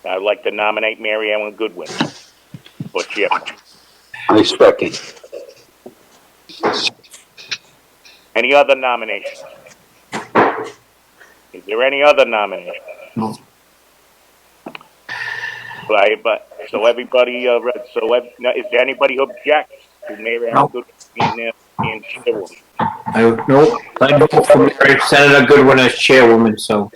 I'd like to nominate Mary Ellen Goodwin for chairman. I second. Any other nominations? Is there any other nomination? No. So everybody, is there anybody who objects to Mary Ellen Goodwin being chairwoman? No, I vote for Mary, Senator Goodwin as chairwoman, so.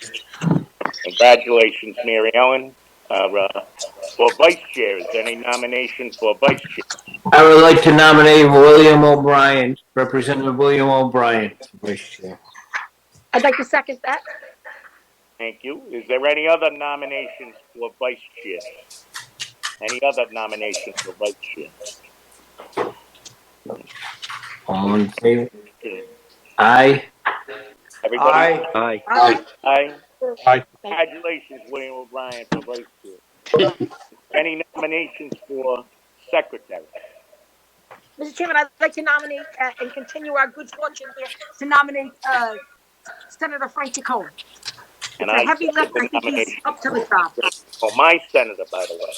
Congratulations, Mary Ellen. For vice chair, is there any nomination for vice chair? I would like to nominate William O'Brien, Representative William O'Brien, for vice chair. I'd like to second that. Thank you. Is there any other nominations for vice chair? Any other nominations for vice chair? All in favor? Aye. Everybody? Aye. Aye. Aye. Aye. Congratulations, William O'Brien, for vice chair. Any nominations for secretary? Mr. Chairman, I'd like to nominate and continue our good fortune here to nominate Senator Frankie Cohen. And It's a heavy second lift. the I think he's nomination. up to the job. Oh, my senator, by the way.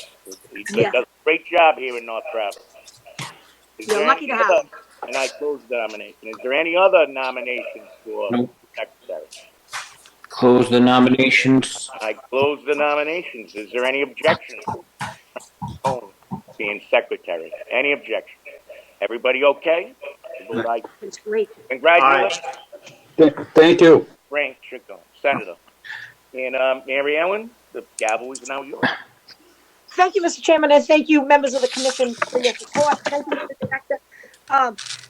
He Yeah. does a great job here in North Travis. You're lucky to have him. And I close the nomination. Is there any other nominations for Nope. secretary? Close the nominations. I close the nominations. Is there any objection to Cohen being secretary? Any objection? Everybody okay? It's great. Congratulations, Thank you. Frank Cohen, Senator. And Mary Ellen, the gavel is now yours. Thank you, Mr. Chairman, and thank you, members of the commission, for your support. Thank you, Mr. Director.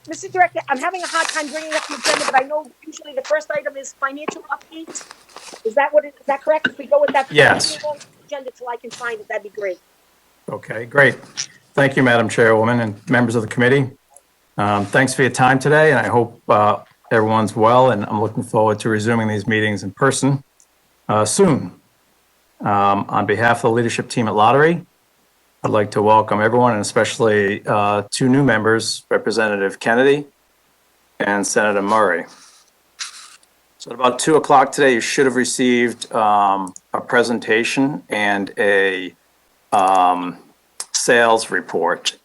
Mr. Director, I'm having a hard time bringing up the agenda, but I know usually the first item is financial updates. Is that correct? If we go with that. Yes. Agenda till I can find it, that'd be great. Okay, great. Thank you, Madam Chairwoman and members of the committee. Thanks for your time today, and I hope everyone's well, and I'm looking forward to resuming these meetings in person soon. On behalf of the leadership team at Lottery, I'd like to welcome everyone, and especially two new members, Representative Kennedy and Senator Murray. So at about 2 o'clock today, you should have received a presentation and a sales report.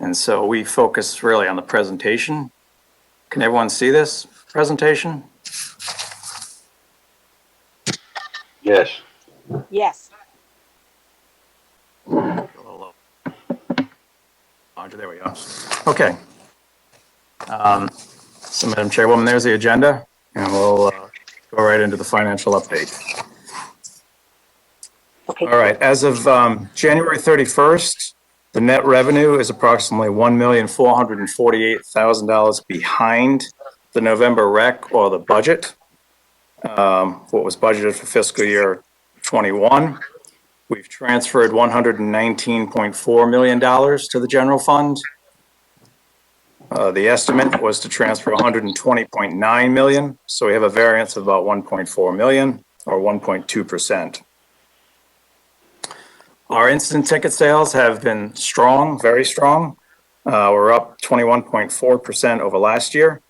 And so we focus really on the presentation. Can everyone see this presentation? Yes. Yes. Oh, there we go. Okay. So Madam Chairwoman, there's the agenda, and we'll go right into the financial update. Okay. All right. As of January 31st, the net revenue is approximately $1,448,000 behind the November rec or the budget, what was budgeted for fiscal year 21. We've transferred $119.4 million to the general fund. The estimate was to transfer $120.9 million, so we have a variance of about $1.4 million or 1.2%. Our instant ticket sales have been strong, very strong. We're up 21.4% over last year.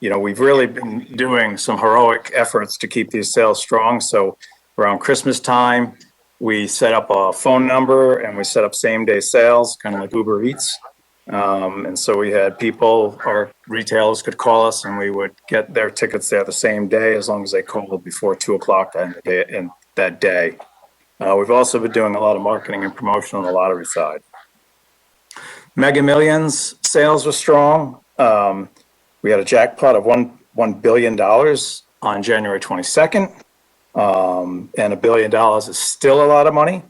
We've really been doing some heroic efforts to keep these sales strong. So around Christmas time, we set up a phone number and we set up same day sales, kind of like Uber Eats. And so we had people or retailers could call us and we would get their tickets there the same day as long as they called before 2 o'clock that day. We've also been doing a lot of marketing and promotion on the lottery side. Mega Millions sales were strong. We had a jackpot of $1 billion on January 22nd. And $1 billion is still a lot of money.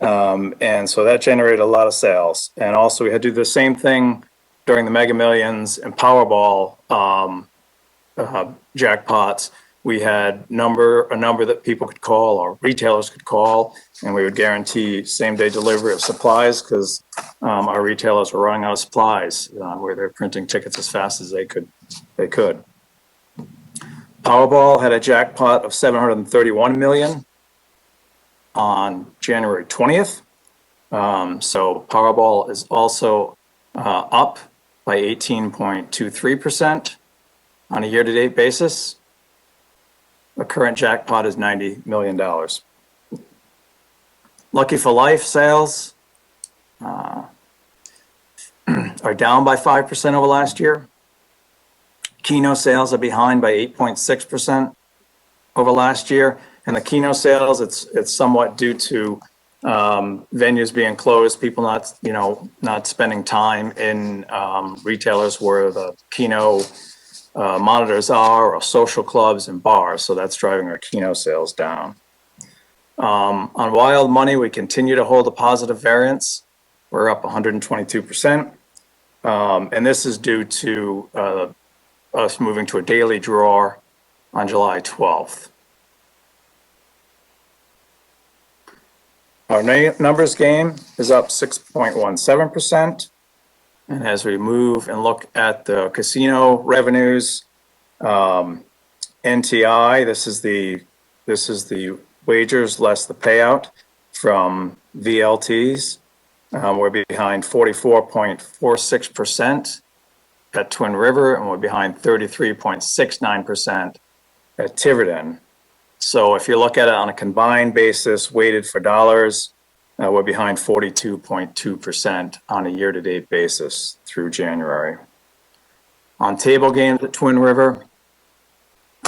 And so that generated a lot of sales. And also we had to do the same thing during the Mega Millions and Powerball jackpots. We had a number that people could call or retailers could call, and we would guarantee same day delivery of supplies because our retailers were running out of supplies where they're printing tickets as fast as they could. Powerball had a jackpot of $731 million on January 20th. So Powerball is also up by 18.23% on a year-to-date basis. The current jackpot is $90 million. Lucky for Life sales are down by 5% over last year. Keno sales are behind by 8.6% over last year. And the Keno sales, it's somewhat due to venues being closed, people not spending time in retailers where the Keno monitors are, or social clubs and bars. So that's driving our Keno sales down. On Wild Money, we continue to hold a positive variance. We're up 122%. And this is due to us moving to a daily draw on July 12th. Our numbers game is up 6.17%. And as we move and look at the casino revenues, NTI, this is the wagers less the payout from VLTs. We're behind 44.46% at Twin River, and we're behind 33.69% at Tiverton. So if you look at it on a combined basis, weighted for dollars, we're behind 42.2% on a year-to-date basis through January. On table games at Twin River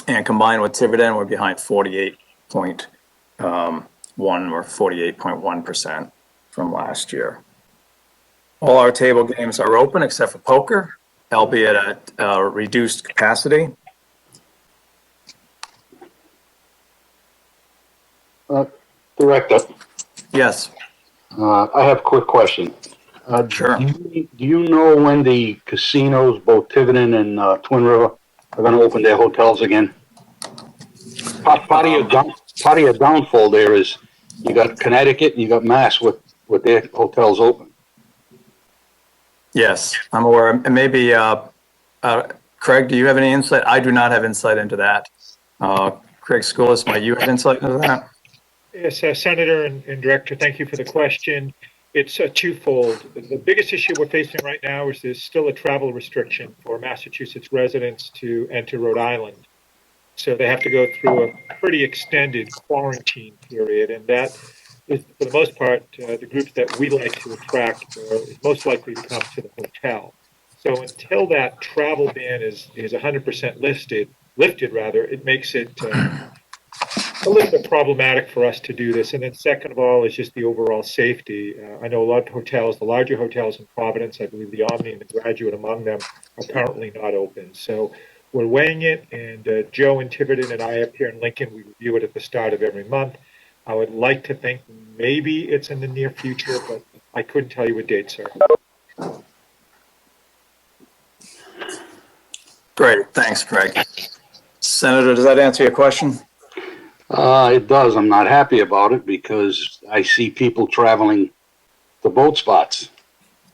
and combined with Tiverton, we're behind 48.1 or 48.1% from last year. All our table games are open except for poker, albeit at reduced capacity. Director, Yes. I have a quick question. Sure. Do you know when the casinos, both Tiverton and Twin River, are going to open their hotels again? Part of your downfall there is you got Connecticut and you got Mass with their hotels open. Yes, I'm aware. And maybe, Craig, do you have any insight? I do not have insight into that. Craig Schoolis, might you have insight into that? Yes, Senator and Director, thank you for the question. It's twofold. The biggest issue we're facing right now is there's still a travel restriction for Massachusetts residents to enter Rhode Island. So they have to go through a pretty extended quarantine period, and that is, for the most part, the groups that we like to attract is most likely to come to the hotel. So until that travel ban is 100% lifted, it makes it a little bit problematic for us to do this. And then second of all is just the overall safety. I know a lot of hotels, the larger hotels in Providence, I believe the Omni and the Graduate among them, are currently not open. So we're weighing it, and Joe in Tiverton and I up here in Lincoln, we review it at the start of every month. I would like to think maybe it's in the near future, but I couldn't tell you a date, sir. Great, thanks, Craig. Senator, does that answer your question? It does. I'm not happy about it because I see people traveling to boat spots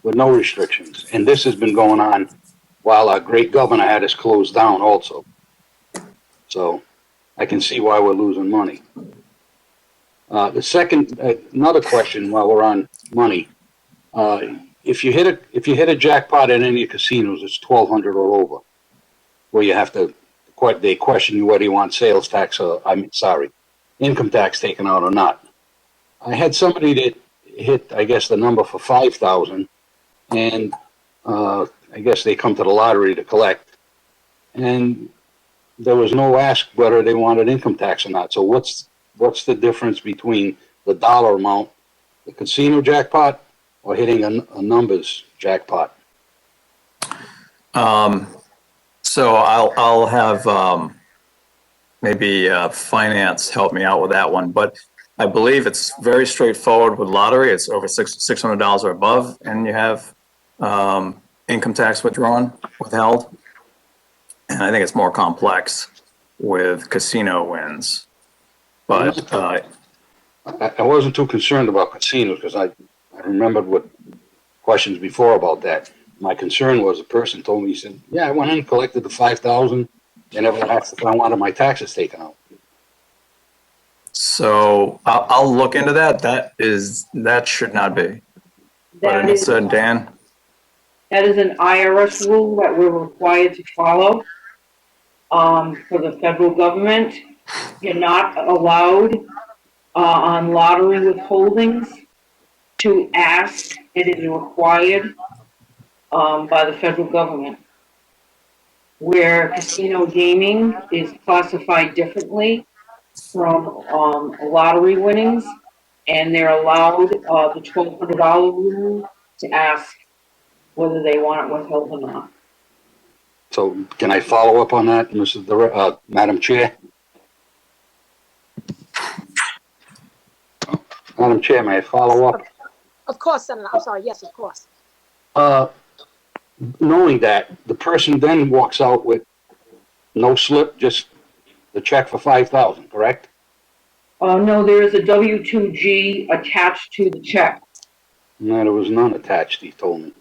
with no restrictions. And this has been going on while our great governor had us closed down also. So I can see why we're losing money. Another question while we're on money. If you hit a jackpot at any casinos, it's $1,200 or over, where you have to, they question you whether you want sales tax or, income tax taken out or not. I had somebody that hit, I guess, the number for 5,000, and I guess they come to the lottery to collect, and there was no ask whether they wanted income tax or not. So what's the difference between the dollar amount, the casino jackpot, or hitting a numbers jackpot? So I'll have maybe finance help me out with that one, but I believe it's very straightforward with lottery. It's over $600 or above, and you have income tax withheld. And I think it's more complex with casino wins. But I wasn't too concerned about casinos because I remembered what questions before about that. My concern was a person told me, he said, yeah, I went in and collected the 5,000 and never asked if I wanted my taxes taken out. So I'll look into that. That should not be. But it's Dan. That is an IRS rule that we're required to follow for the federal government. You're not allowed on lottery withholdings to ask. It is required by the federal government. Where casino gaming is classified differently from lottery winnings, and they're allowed the $1,200 rule to ask whether they want it withheld or not. So can I follow up on that, Madam Chair? Madam Chair, may I follow up? Of course, Senator. I'm sorry. Yes, of course. Knowing that, the person then walks out with no slip, just the check for $5,000, correct? No, there is a W-2G attached to the check. No, there was none attached, he told me.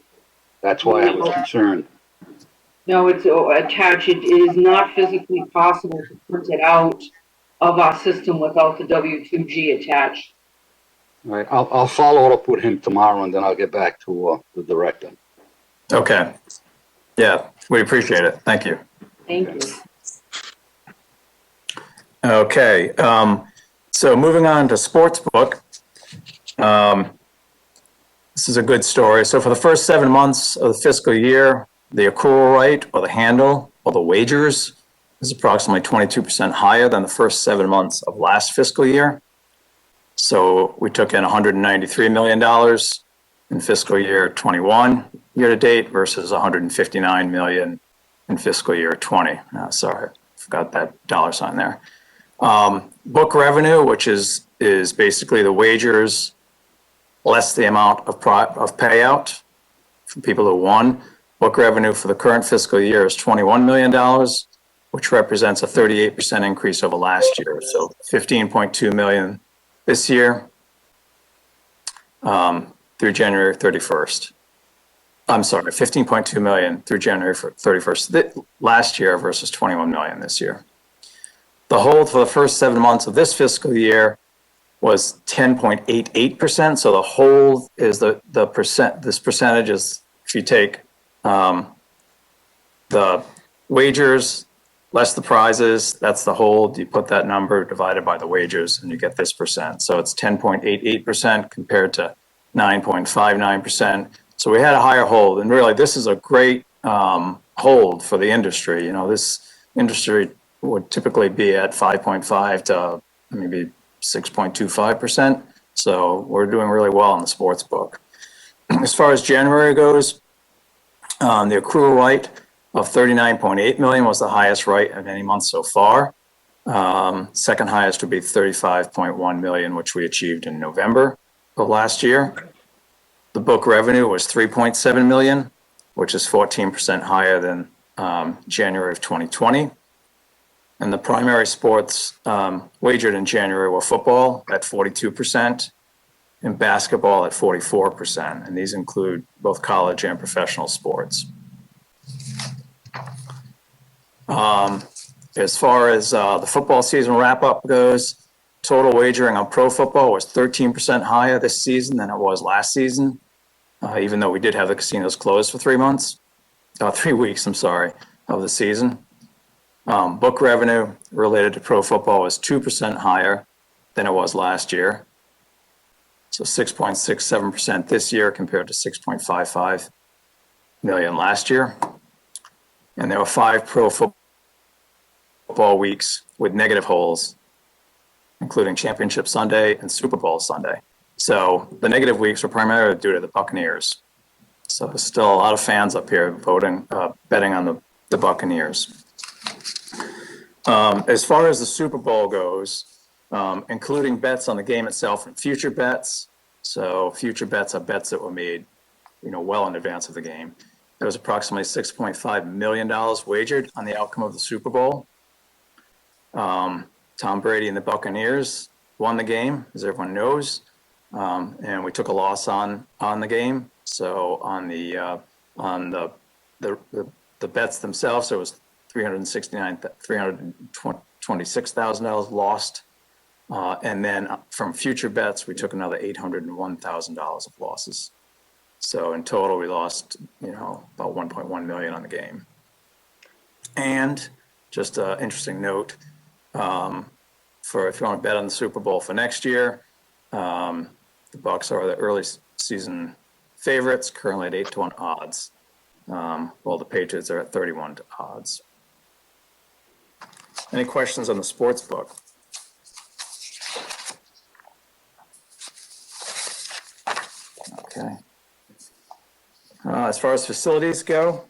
That's why I was concerned. No, it's attached. It is not physically possible to print it out of our system without the W-2G attached. All right, I'll follow up with him tomorrow, and then I'll get back to the director. Okay. Yeah, we appreciate it. Thank you. Thank you. Okay. So moving on to Sportsbook. This is a good story. So for the first 7 months of the fiscal year, the accrual rate or the handle or the wagers is approximately 22% higher than the first 7 months of last fiscal year. So we took in $193 million in fiscal year 21 year to date versus $159 million in fiscal year 20. Sorry, forgot that dollar sign there. Book revenue, which is basically the wagers less the amount of payout for people who won. Book revenue for the current fiscal year is $21 million, which represents a 38% increase over last year. So $15.2 million this year through January 31st. I'm sorry, $15.2 million through January 31st last year versus $21 million this year. The hold for the first 7 months of this fiscal year was 10.88%. So the hold is the percent. This percentage is if you take the wagers less the prizes, that's the hold. You put that number divided by the wagers, and you get this percent. So it's 10.88% compared to 9.59%. So we had a higher hold, and really this is a great hold for the industry. You know, this industry would typically be at 5.5 to maybe 6.25%. So we're doing really well on the sports book. As far as January goes, the accrual rate of $39.8 million was the highest rate of any month so far. Second highest would be $35.1 million, which we achieved in November of last year. The book revenue was $3.7 million, which is 14% higher than January of 2020. And the primary sports wagered in January were football at 42% and basketball at 44%. And these include both college and professional sports. As far as the football season wrap-up goes, total wagering on pro football was 13% higher this season than it was last season, even though we did have the casinos closed for 3 weeks, of the season. Book revenue related to pro football was 2% higher than it was last year. So 6.67% this year compared to 6.55 million last year. And there were 5 pro football weeks with negative holds, including Championship Sunday and Super Bowl Sunday. So the negative weeks were primarily due to the Buccaneers. So there's still a lot of fans up here betting on the Buccaneers. As far as the Super Bowl goes, including bets on the game itself and future bets. So future bets are bets that were made, well in advance of the game. There was approximately $6.5 million wagered on the outcome of the Super Bowl. Tom Brady and the Buccaneers won the game, as everyone knows, and we took a loss on the game. So on the bets themselves, there was $326,000 lost, and then from future bets, we took another $801,000 of losses. So in total, we lost, about 1.1 million on the game. And just an interesting note, for if you want to bet on the Super Bowl for next year. The Bucks are the early season favorites, currently at 8-1 odds, while the Patriots are at 31 odds. Any questions on the sports book? Okay. As far as facilities go,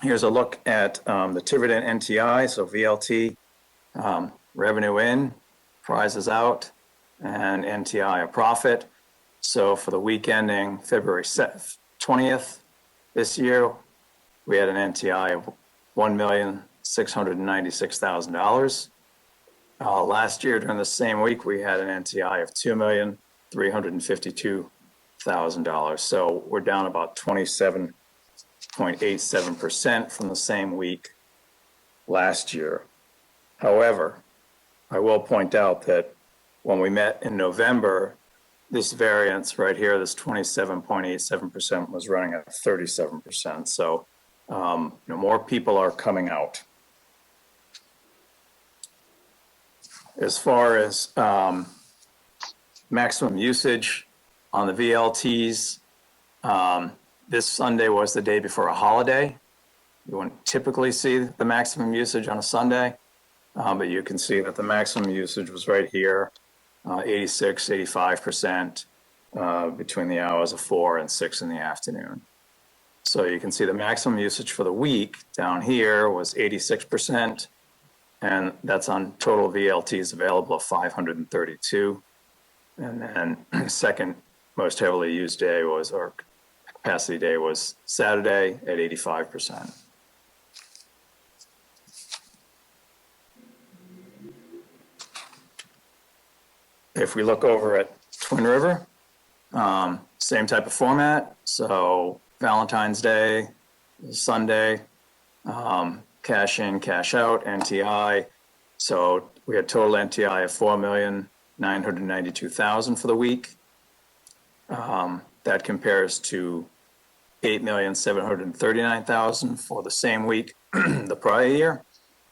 here's a look at the Tiverton NTI, so VLT, revenue in, prizes out, and NTI a profit. So for the week ending February 20th this year, we had an NTI of $1,696,000. Last year during the same week, we had an NTI of $2,352,000. So we're down about 27.87% from the same week last year. However, I will point out that when we met in November, this variance right here, this 27.87%, was running at 37%. So more people are coming out. As far as maximum usage on the VLTs, this Sunday was the day before a holiday. You wouldn't typically see the maximum usage on a Sunday, but you can see that the maximum usage was right here, 86, 85% between the hours of 4 and 6 in the afternoon. So you can see the maximum usage for the week down here was 86%, and that's on total VLTs available of 532. And then second most heavily used day was, or capacity day was Saturday at 85%. If we look over at Twin River, same type of format. So Valentine's Day, Sunday, cash in, cash out, NTI. So we had total NTI of $4,992,000 for the week. That compares to $8,739,000 for the same week the prior year.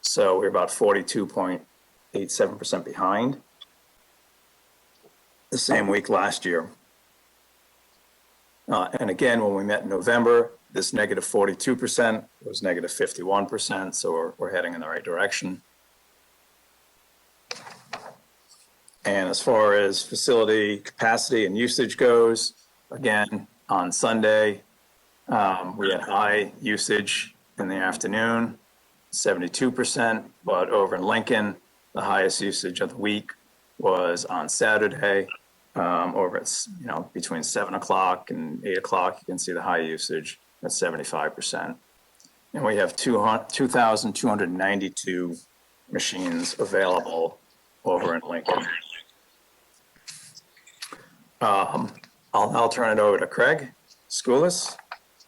So we're about 42.87% behind the same week last year. And again, when we met in November, this negative 42% was negative 51%, so we're heading in the right direction. And as far as facility capacity and usage goes, again, on Sunday, we had high usage in the afternoon, 72%, but over in Lincoln, the highest usage of the week was on Saturday, over at, between 7 o'clock and 8 o'clock. You can see the high usage at 75%. And we have 2,292 machines available over in Lincoln. I'll turn it over to Craig Schoolis,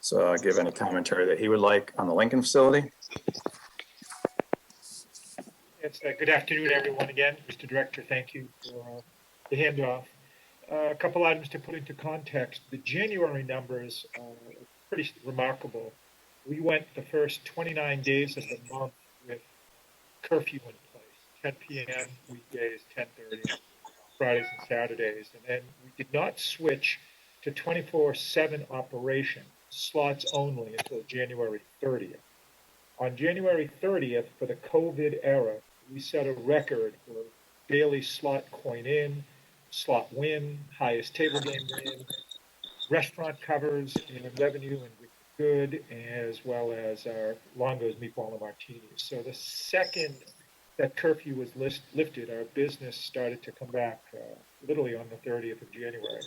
so I'll give any commentary that he would like on the Lincoln facility. It's good afternoon, everyone. Again, Mr. Director, thank you for the handoff. A couple items to put into context. The January numbers are pretty remarkable. We went the first 29 days of the month with curfew in place, 10 p.m. weekdays, 10:30 Fridays and Saturdays, and then we did not switch to 24/7 operation, slots only, until January 30th. On January 30th, for the COVID era, we set a record for daily slot coin in, slot win, highest table game win, restaurant covers and revenue and good, as well as our Longo's meatball and martinis. So the second that curfew was lifted, our business started to come back literally on the 30th of January.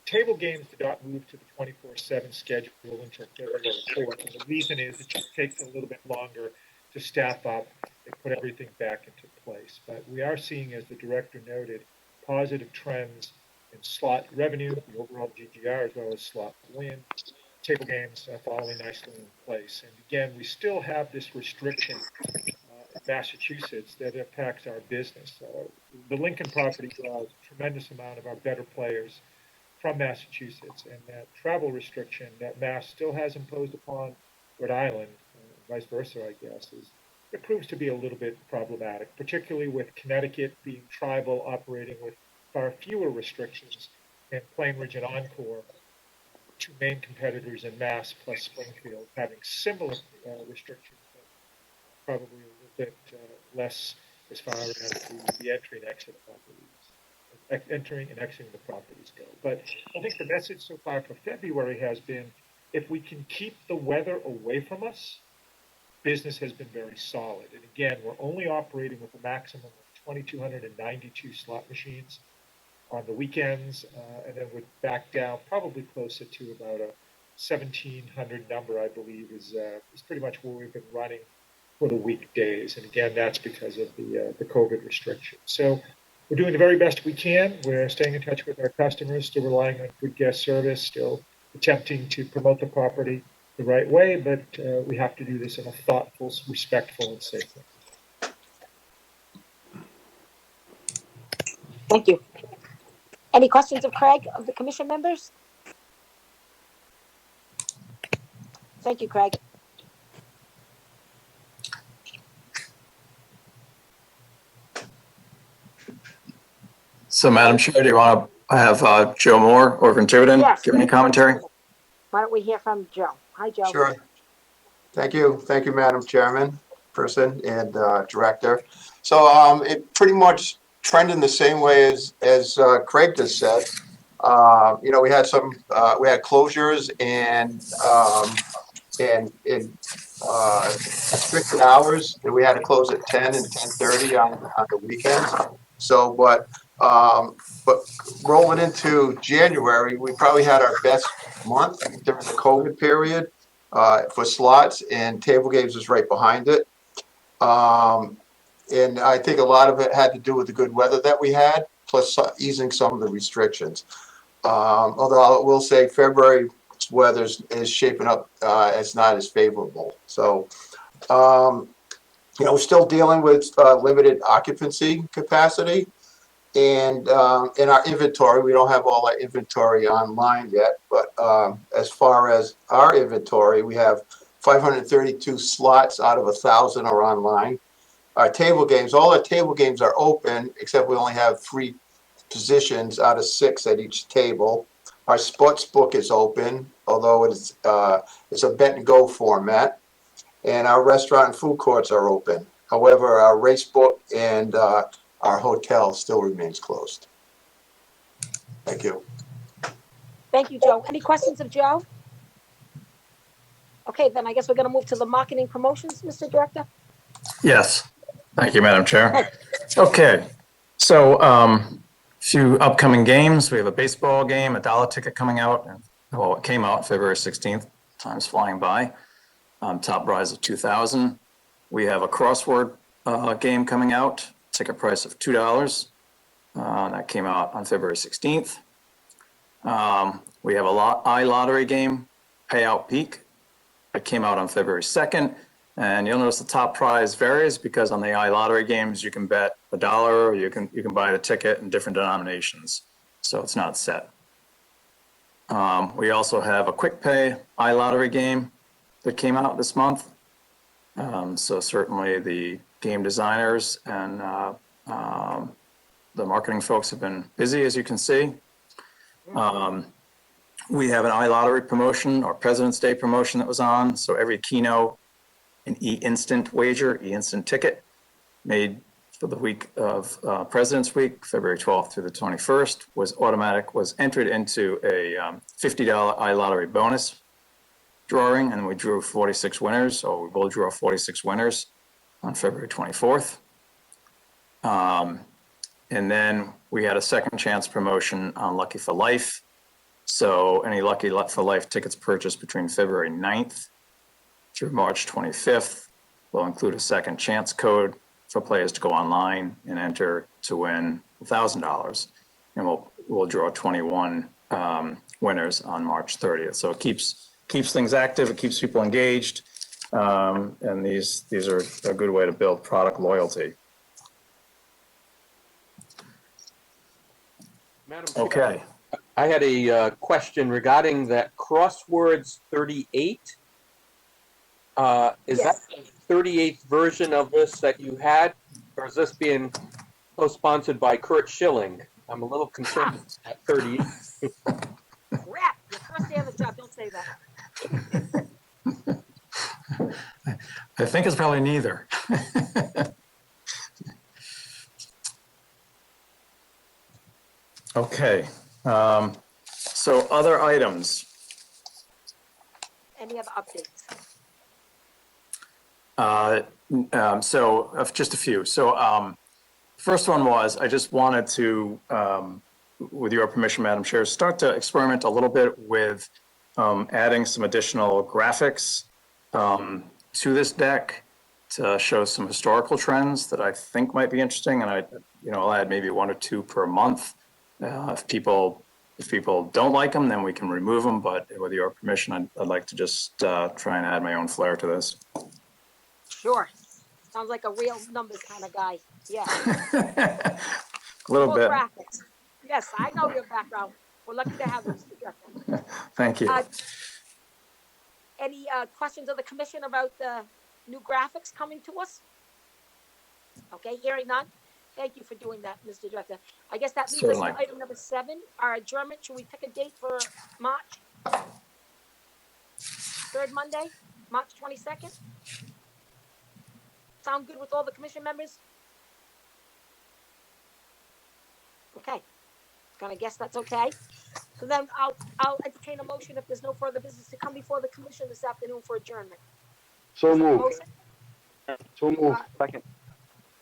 Table games did not move to the 24/7 schedule until February 4th, and the reason is it just takes a little bit longer to staff up and put everything back into place. But we are seeing, as the director noted, positive trends in slot revenue, the overall GGR, as well as slot win. Table games following nicely in place. And again, we still have this restriction in Massachusetts that impacts our business. The Lincoln property draws a tremendous amount of our better players from Massachusetts, and that travel restriction that Mass still has imposed upon Rhode Island, vice versa, I guess, is it proves to be a little bit problematic, particularly with Connecticut being tribal, operating with far fewer restrictions, and Plainridge and Encore, two main competitors in Mass plus Springfield, having similar restrictions, but probably a little bit less as far as the entry and exit properties, entering and exiting the properties go. But I think the message so far for February has been, if we can keep the weather away from us, business has been very solid. And again, we're only operating with a maximum of 2,292 slot machines on the weekends, and then we're back down probably closer to about a 1,700 number, I believe, is pretty much where we've been running for the weekdays. And again, that's because of the COVID restrictions. So we're doing the very best we can. We're staying in touch with our customers, still relying on good guest service, still attempting to promote the property the right way, but we have to do this in a thoughtful, respectful, and safe way. Thank you. Any questions of Craig, of the commission members? Thank you, Craig. So, Madam Chair, do you want to have Joe Moore over in Tiverton Yes. give any commentary? Why don't we hear from Joe? Hi, Joe. Sure. Thank you, Madam Chairman, person, and Director. So it pretty much trending the same way as Craig just said. You know, we had closures and restricted hours, and we had to close at 10 and 10:30 on the weekends. So, but rolling into January, we probably had our best month during the COVID period for slots, and table games was right behind it. And I think a lot of it had to do with the good weather that we had, plus easing some of the restrictions. Although I will say February weather is shaping up as not as favorable. So, you know, we're still dealing with limited occupancy capacity. And in our inventory, we don't have all our inventory online yet, but as far as our inventory, we have 532 slots out of 1,000 are online. Our table games, all our table games are open, except we only have 3 positions out of 6 at each table. Our sports book is open, although it's a bet and go format, and our restaurant and food courts are open. However, our race book and our hotel still remains closed. Thank you. Thank you, Joe. Any questions of Joe? Okay, then I guess we're going to move to the marketing promotions, Mr. Director. Yes. Thank you, Madam Chair. Okay. So, few upcoming games. We have a baseball game, a $1 ticket coming out. Well, it came out February 16th. Time's flying by. Top prize of $2,000. We have a crossword game coming out. Ticket price of $2. That came out on February 16th. We have a iLottery game, Payout Peak. It came out on February 2nd. And you'll notice the top prize varies because on the iLottery games, you can bet $1 or you can buy the ticket in different denominations. So it's not set. We also have a quick pay iLottery game that came out this month. So certainly the game designers and the marketing folks have been busy, as you can see. We have an iLottery promotion or President's Day promotion that was on. So every Keno, an e-instant wager, e-instant ticket made for the week of President's Week, February 12th through the 21st, was entered into a $50 iLottery bonus drawing, and we drew 46 winners, or we will draw 46 winners on February 24th. And then we had a second chance promotion on Lucky for Life. So any Lucky for Life tickets purchased between February 9th through March 25th will include a second chance code for players to go online and enter to win $1,000. And we'll draw 21 winners on March 30th. So it keeps things active, it keeps people engaged, and these are a good way to build product loyalty. Madam Chair, Okay. I had a question regarding that Crosswords 38. Is Yes. that 38th version of this that you had, or is this being co-sponsored by Kurt Schilling? I'm a little concerned at 38. Crap, your first day on the job, don't say that. I think it's probably neither. Okay, so other items. Any other updates? Just a few. First one was, I just wanted to, with your permission, Madam Chair, start to experiment a little bit with adding some additional graphics to this deck to show some historical trends that I think might be interesting. And I'll add maybe 1 or 2 per month. If people don't like them, then we can remove them. But with your permission, I'd like to just try and add my own flair to this. Sure. Sounds like a real numbers kind of guy. Yeah. A little Full bit. graphics. Yes, I know your background. We're lucky to have you, Mr. Director. Thank you. Any questions of the commission about the new graphics coming to us? Okay, hearing none. Thank you for doing that, Mr. Director. I guess that leads us Certainly. to item number 7, our adjournment. Should we pick a date for March? 3rd Monday, March 22nd? Sound good with all the commission members? Okay. Gonna guess that's okay. So then I'll entertain a motion if there's no further business to come before the commission this afternoon for adjournment. So Is there a moved. motion? So moved. Second.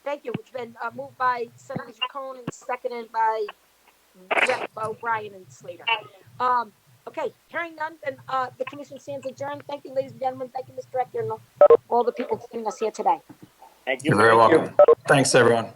Thank you. It's been moved by Senators Cohen and seconded by Rep. O'Brien and Slater. Okay, hearing none, then the commission stands adjourned. Thank you, ladies and gentlemen. Thank you, Mr. Director, and all the people joining us here today. Thank you. You're very welcome. Thanks, everyone.